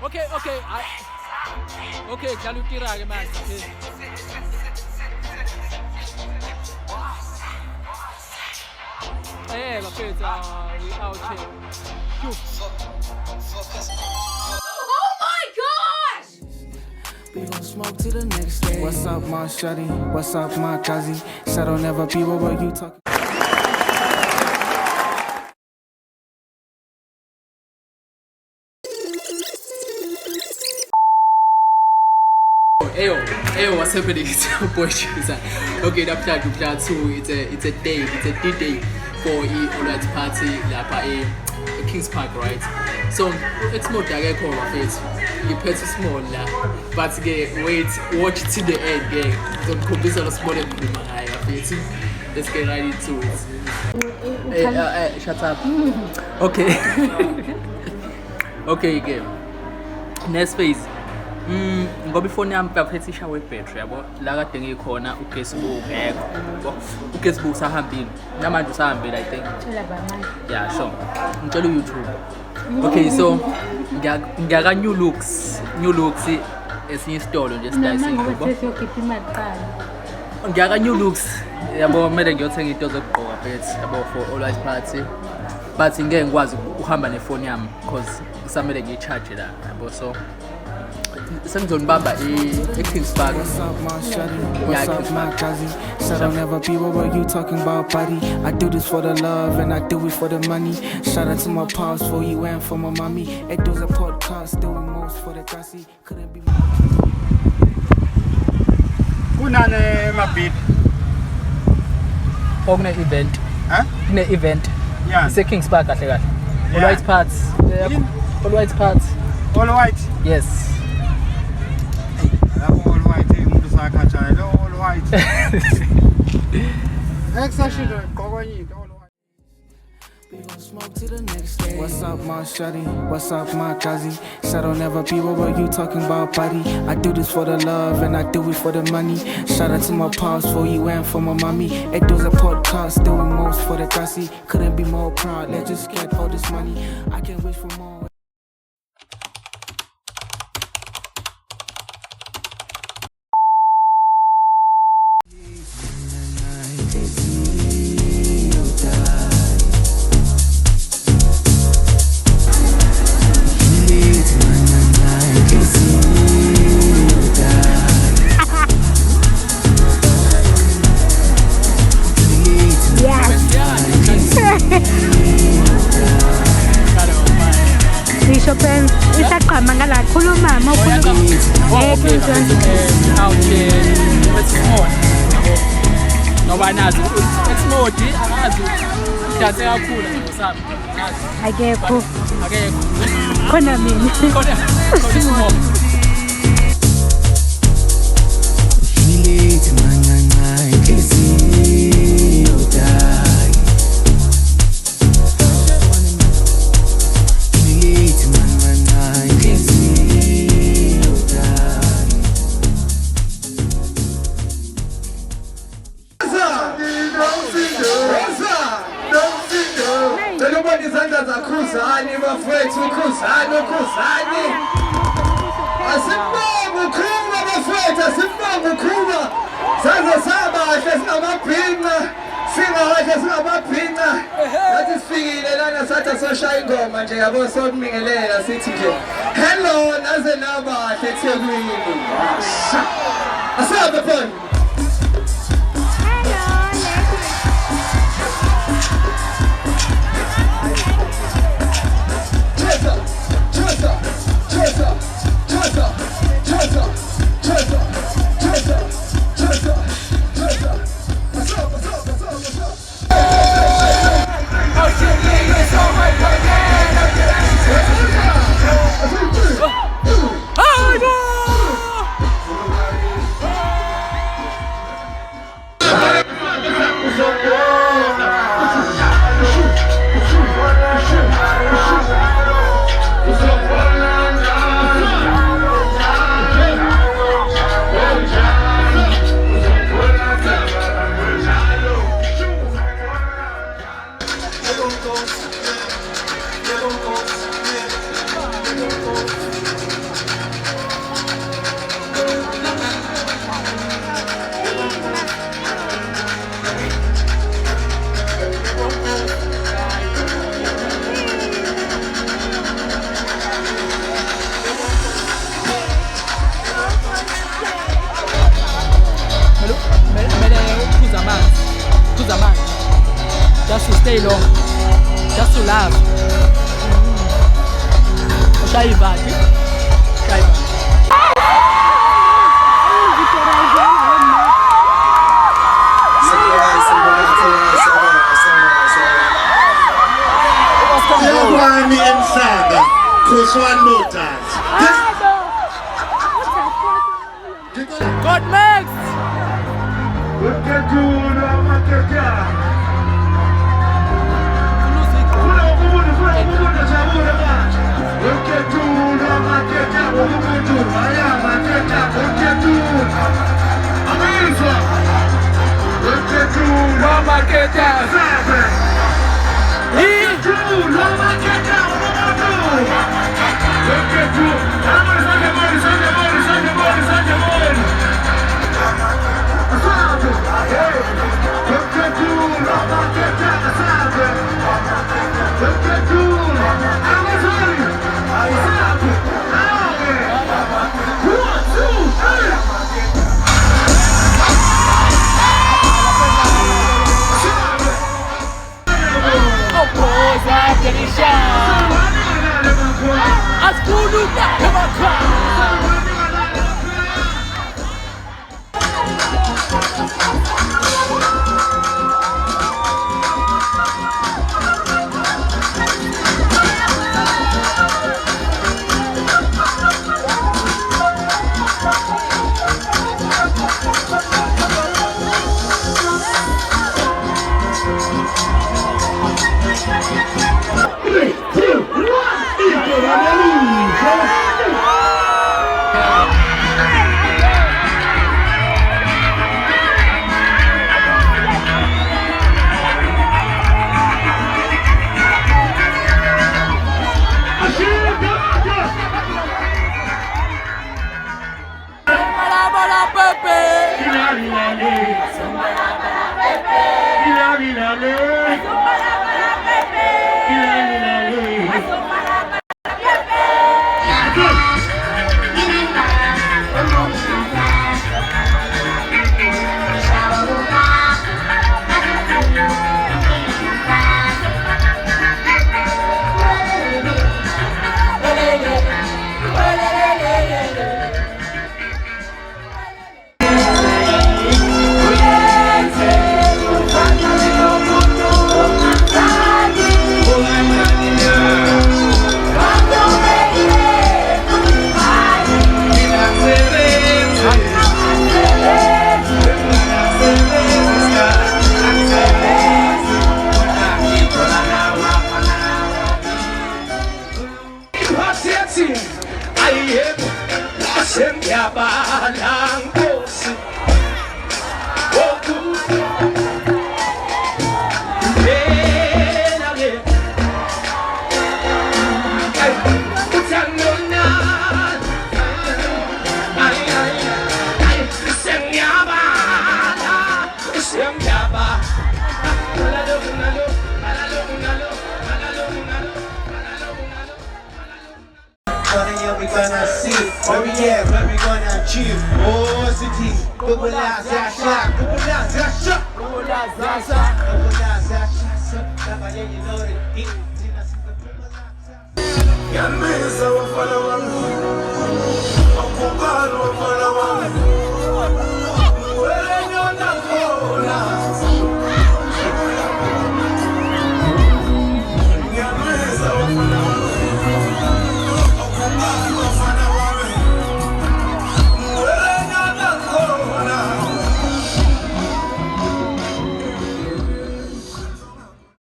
Okay. Okay, can you tira ke man? Hey, look at we out here. Oh my gosh! We gon' smoke till the next day. What's up, my shawty? What's up, my kazi? Said I'll never be what were you talking? Hey, what's happening? It's your boy Gcwalisa. Okay, the plan 2. It's a D-Day for Alright party lapha Kings Park, right? So it's more direct over face. You pay too small la. But wait, watch till the end, gang. Don't compete on a small face. Let's get right into it. Hey, shut up. Okay. Okay, game. Next phase. Ngoba ifoni yami baphethe ishawe battery yabo la kade ngikhona ugesi ungekho yabo ugesi busahambile namanje usahambile I think yeah sure ngicela YouTube. Okay, so ngiyaka new looks esinye isitolo nje sidayisile yabo ngiyaka new looks yabo mele ngiyothenga into zokugqoka phakathi yabo for always party but ngeke ngikwazi uhamba nefoni yami because kusamele ngiyicharge la yabo so Baba Kings Park. What's up, my shawty? What's up, my kazi? Said I'll never be what were you talking about, buddy? I do this for the love and I do it for the money. Shout out to my pops for you and for my mommy. It does a podcast doing most for the grassy. Couldn't be more. Kunane mabit. Ogna event. Huh? Ne event. Yeah. It's a Kings Park kahle kahle. Yeah. All white parts. All white parts. All white. Yes. All white. Umuntu sakhathana all white. Exactly. Kokwenye all white. We gon' smoke till the next day. What's up, my shawty? What's up, my kazi? Said I'll never be what were you talking about, buddy? I do this for the love and I do it for the money. Shout out to my pops for you and for my mommy. It does a podcast doing most for the grassy. Couldn't be more proud. Let's just get all this money. I can't wish for more. Chopin, isaqhama ngala khuluma mawukhuluma Out here, it's small. Ngoba nazi it's small akazi dance kakhulu ngosami. akekho Akekho. khona mina Khona small. Khuzani bafethu khuzani asibonga ukhuma bafethu asibonga ukhuma saze sabahle singamabhinqa nathi sifikile lana sathi soshaya ingoma nje yabo sokumingelela sithi nje hello naze nabahle eThekwini asabe phone stay long. Just to laugh. Shaiva. Me inside, cause one more time. God Max! We gonna see where we at, where we gonna achieve. Oh, city, Gcwalisa, Gcwalisa.